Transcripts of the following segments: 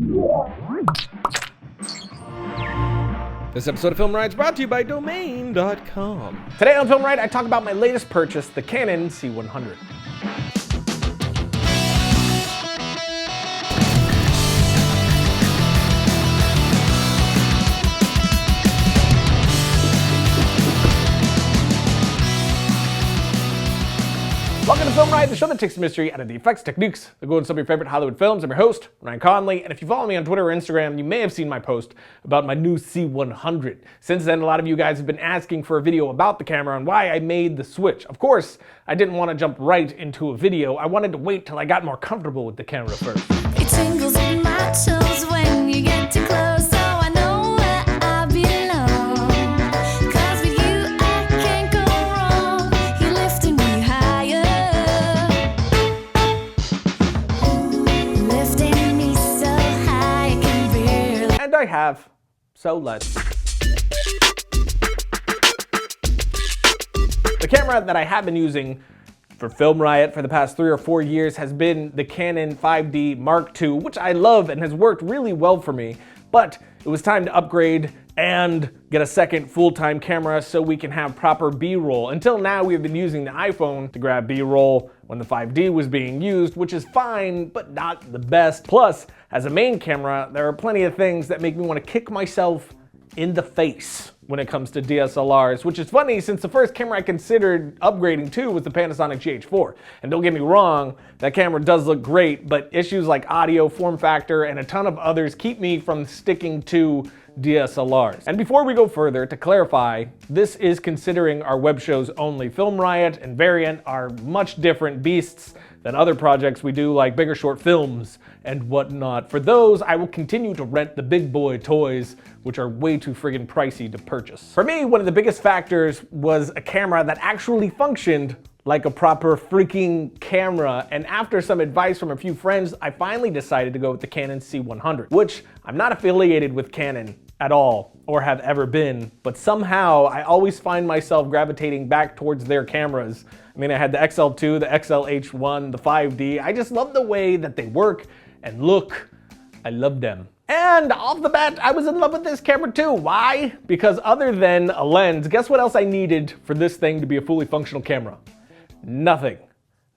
This episode of FilmRiot is brought to you by Domain.com. Today on FilmRiot, I talk about my latest purchase, the Canon C100. Welcome to FilmRiot, the show that takes the mystery out of the effects, techniques that go into some of your favorite Hollywood films. I'm your host, Ryan Conley, and if you follow me on Twitter or Instagram, you may have seen my post about my new C100. Since then, a lot of you guys have been asking for a video about the camera and why I made the switch. Of course, I didn't want to jump right into a video. I wanted to wait till I got more comfortable with the camera first. It tingles in my toes when you get too close. I have, so let's. The camera that I have been using for FilmRiot for the past 3 or 4 years has been the Canon 5D Mark II, which I love and has worked really well for me, but it was time to upgrade and get a second full-time camera so we can have proper B-roll. Until now, we've been using the iPhone to grab B-roll when the 5D was being used, which is fine, but not the best. Plus, as a main camera, there are plenty of things that make me want to kick myself in the face when it comes to DSLRs, which is funny since the first camera I considered upgrading to was the Panasonic GH4. And don't get me wrong, that camera does look great, but issues like audio, form factor, and a ton of others keep me from sticking to DSLRs. And before we go further, to clarify, this is considering our web shows only. FilmRiot and Variant are much different beasts than other projects we do, like bigger short films and whatnot. For those, I will continue to rent the big boy toys, which are way too friggin' pricey to purchase. For me, one of the biggest factors was a camera that actually functioned like a proper freaking camera, and after some advice from a few friends, I finally decided to go with the Canon C100, which I'm not affiliated with Canon at all, or have ever been, but somehow I always find myself gravitating back towards their cameras. I mean, I had the XL2, the XLH1, the 5D. I just love the way that they work and look. I love them. And off the bat, I was in love with this camera too. Why? Because other than a lens, guess what else I needed for this thing to be a fully functional camera? Nothing.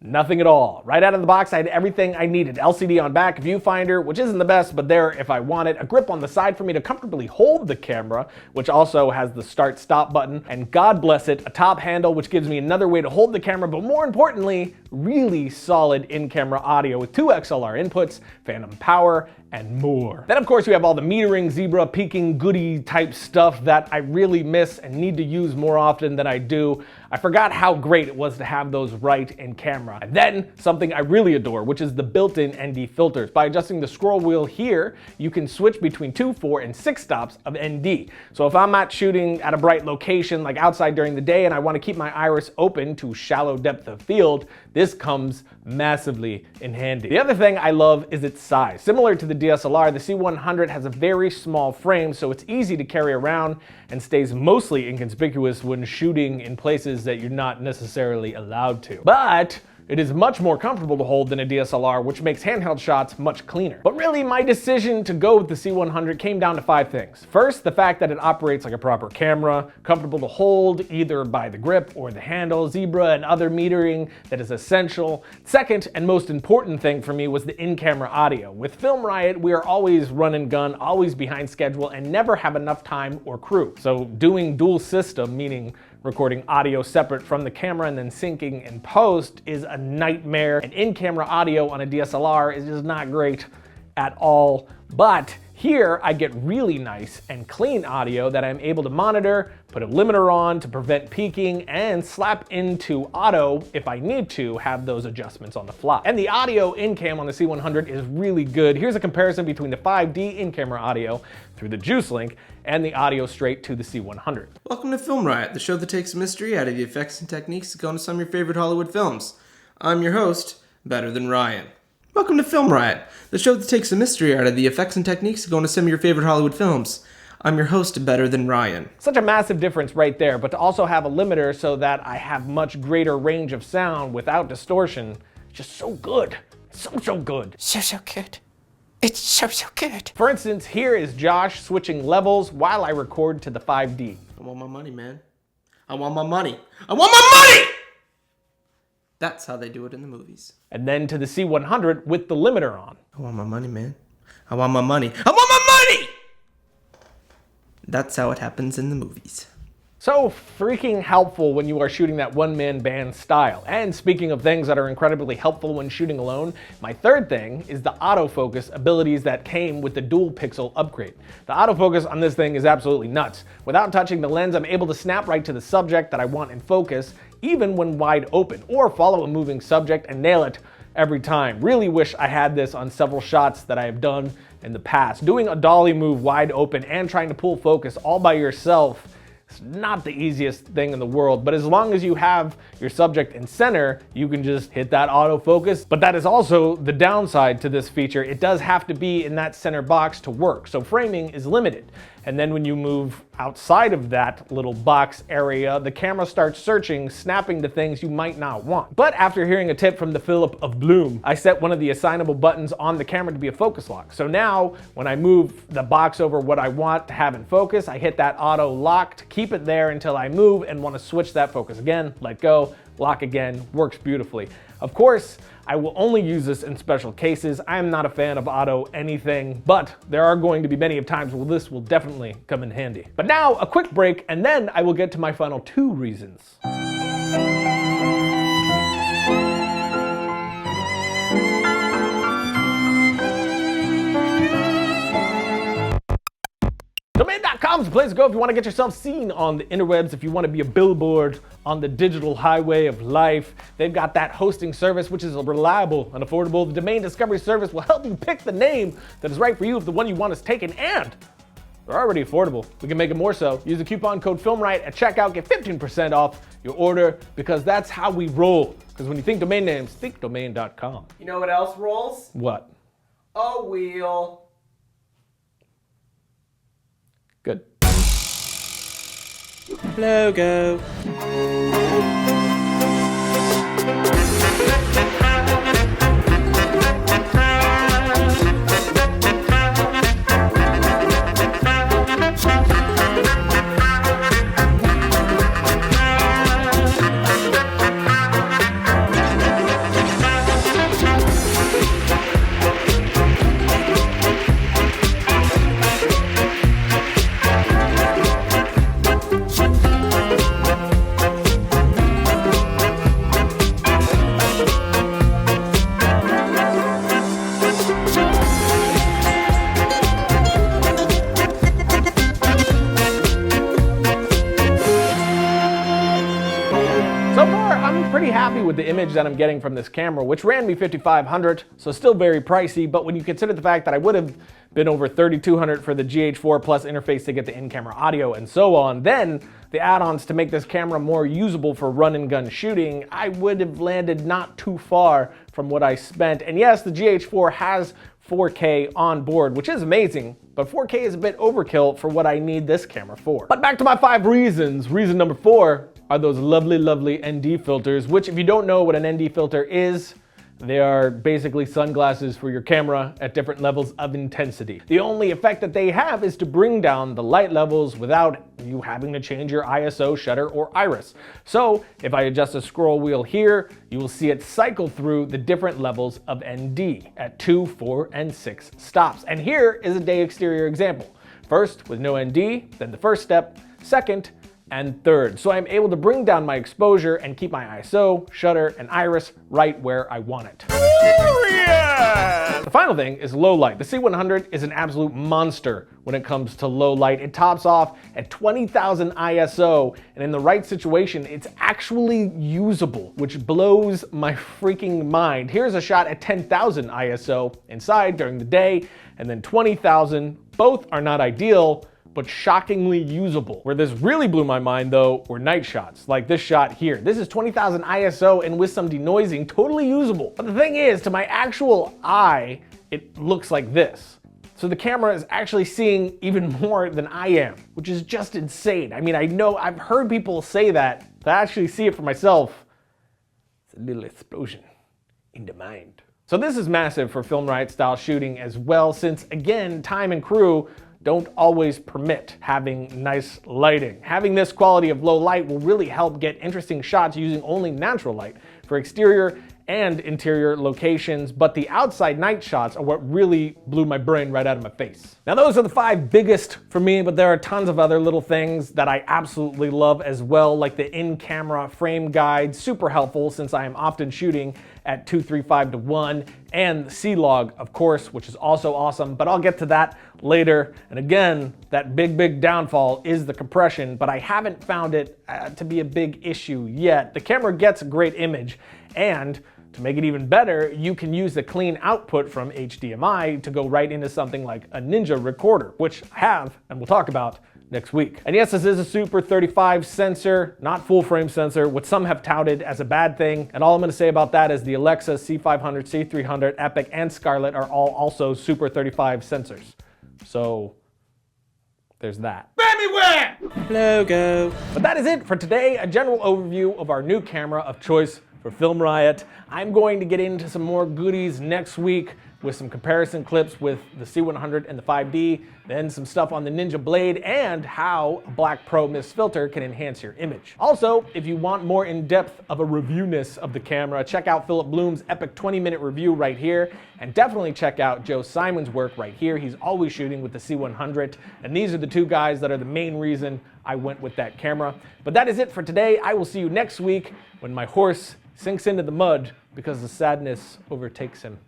Nothing at all. Right out of the box, I had everything I needed. LCD on back, viewfinder, which isn't the best, but there if I want it. A grip on the side for me to comfortably hold the camera, which also has the start-stop button. And God bless it, a top handle, which gives me another way to hold the camera, but more importantly, really solid in-camera audio with 2 XLR inputs, phantom power, and more. Then of course you have all the metering, zebra, peaking, goody type stuff that I really miss and need to use more often than I do. I forgot how great it was to have those right in camera. And then something I really adore, which is the built-in ND filters. By adjusting the scroll wheel here, you can switch between 2, 4, and 6 stops of ND. So if I'm not shooting at a bright location like outside during the day and I want to keep my iris open to shallow depth of field, this comes massively in handy. The other thing I love is its size. Similar to the DSLR, the C100 has a very small frame, so it's easy to carry around and stays mostly inconspicuous when shooting in places that you're not necessarily allowed to. But it is much more comfortable to hold than a DSLR, which makes handheld shots much cleaner. But really, my decision to go with the C100 came down to 5 things. First, the fact that it operates like a proper camera, comfortable to hold either by the grip or the handle, zebra and other metering that is essential. Second, and most important thing for me was the in-camera audio. With FilmRiot, we are always run and gun, always behind schedule, and never have enough time or crew. So doing dual system, meaning recording audio separate from the camera and then syncing in post, is a nightmare. And in-camera audio on a DSLR is just not great at all. But here I get really nice and clean audio that I'm able to monitor, put a limiter on to prevent peaking, and slap into auto if I need to have those adjustments on the fly. And the audio in-cam on the C100 is really good. Here's a comparison between the 5D in-camera audio through the Juice Link and the audio straight to the C100. Welcome to FilmRiot, the show that takes the mystery out of the effects and techniques that go into some of your favorite Hollywood films. I'm your host, Better Than Ryan. Welcome to FilmRiot, the show that takes the mystery out of the effects and techniques that go into some of your favorite Hollywood films. I'm your host, Better Than Ryan. Such a massive difference right there, but to also have a limiter so that I have much greater range of sound without distortion, just so good. So good. So good. It's so good. For instance, here is Josh switching levels while I record to the 5D. I want my money, man. I want my money. I want my money! That's how they do it in the movies. And then to the C100 with the limiter on. I want my money, man. I want my money. I want my money! That's how it happens in the movies. So freaking helpful when you are shooting that one-man band style. And speaking of things that are incredibly helpful when shooting alone, my third thing is the autofocus abilities that came with the dual pixel upgrade. The autofocus on this thing is absolutely nuts. Without touching the lens, I'm able to snap right to the subject that I want in focus, even when wide open, or follow a moving subject and nail it every time. Really wish I had this on several shots that I have done in the past. Doing a dolly move wide open and trying to pull focus all by yourself, it's not the easiest thing in the world, but as long as you have your subject in center, you can just hit that autofocus. But that is also the downside to this feature. It does have to be in that center box to work, so framing is limited. And then when you move outside of that little box area, the camera starts searching, snapping to things you might not want. But after hearing a tip from the Philip of Bloom, I set one of the assignable buttons on the camera to be a focus lock. So now when I move the box over what I want to have in focus, I hit that auto lock to keep it there until I move and want to switch that focus again, let go, lock again, works beautifully. Of course, I will only use this in special cases. I am not a fan of auto anything, but there are going to be many of times where this will definitely come in handy. But now a quick break, and then I will get to my final 2 reasons. Domain.com is the place to go if you want to get yourself seen on the interwebs, if you want to be a billboard on the digital highway of life. They've got that hosting service, which is reliable and affordable. The domain discovery service will help you pick the name that is right for you if the one you want is taken, and they're already affordable. We can make it more so. Use the coupon code FilmRiot at checkout, get 15% off your order, because that's how we roll. Because when you think domain names, think domain.com. You know what else rolls? What? A wheel. Good. Logo. So far, I'm pretty happy with the image that I'm getting from this camera, which ran me $5,500, so still very pricey, but when you consider the fact that I would have been over $3,200 for the GH4 Plus interface to get the in-camera audio and so on, then the add-ons to make this camera more usable for run and gun shooting, I would have landed not too far from what I spent. And yes, the GH4 has 4K on board, which is amazing, but 4K is a bit overkill for what I need this camera for. But back to my 5 reasons. Reason number 4 are those lovely, lovely ND filters, which if you don't know what an ND filter is, they are basically sunglasses for your camera at different levels of intensity. The only effect that they have is to bring down the light levels without you having to change your ISO, shutter, or iris. So if I adjust the scroll wheel here, you will see it cycle through the different levels of ND at 2, 4, and 6 stops. And here is a day exterior example. First with no ND, then the first step, second, and third. So I'm able to bring down my exposure and keep my ISO, shutter, and iris right where I want it. The final thing is low light. The C100 is an absolute monster when it comes to low light. It tops off at 20,000 ISO, and in the right situation, it's actually usable, which blows my freaking mind. Here's a shot at 10,000 ISO inside during the day, and then 20,000. Both are not ideal, but shockingly usable. Where this really blew my mind though were night shots, like this shot here. This is 20,000 ISO and with some denoising, totally usable. But the thing is, to my actual eye, it looks like this. So the camera is actually seeing even more than I am, which is just insane. I mean, I know I've heard people say that, to actually see it for myself, it's a little explosion in the mind. So this is massive for FilmRiot style shooting as well, since again, time and crew don't always permit having nice lighting. Having this quality of low light will really help get interesting shots using only natural light for exterior and interior locations, but the outside night shots are what really blew my brain right out of my face. Now those are the 5 biggest for me, but there are tons of other little things that I absolutely love as well, like the in-camera frame guide, super helpful since I am often shooting at 2:3:5:1, and the C-Log, of course, which is also awesome, but I'll get to that later. And again, that big downfall is the compression, but I haven't found it to be a big issue yet. The camera gets a great image, and to make it even better, you can use the clean output from HDMI to go right into something like a Ninja recorder, which I have and we'll talk about next week. And yes, this is a Super 35 sensor, not full frame sensor, which some have touted as a bad thing. And all I'm gonna say about that is the Alexa C500, C300, Epic, and Scarlett are all also Super 35 sensors. So there's that. Logo. But that is it for today, a general overview of our new camera of choice for FilmRiot. I'm going to get into some more goodies next week with some comparison clips with the C100 and the 5D, then some stuff on the Ninja Blade and how a Black Pro Mist filter can enhance your image. Also, if you want more in-depth of a reviewness of the camera, check out Philip Bloom's epic 20-minute review right here, and definitely check out Joe Simon's work right here. He's always shooting with the C100, and these are the 2 guys that are the main reason I went with that camera. But that is it for today. I will see you next week when my horse sinks into the mud because the sadness overtakes him.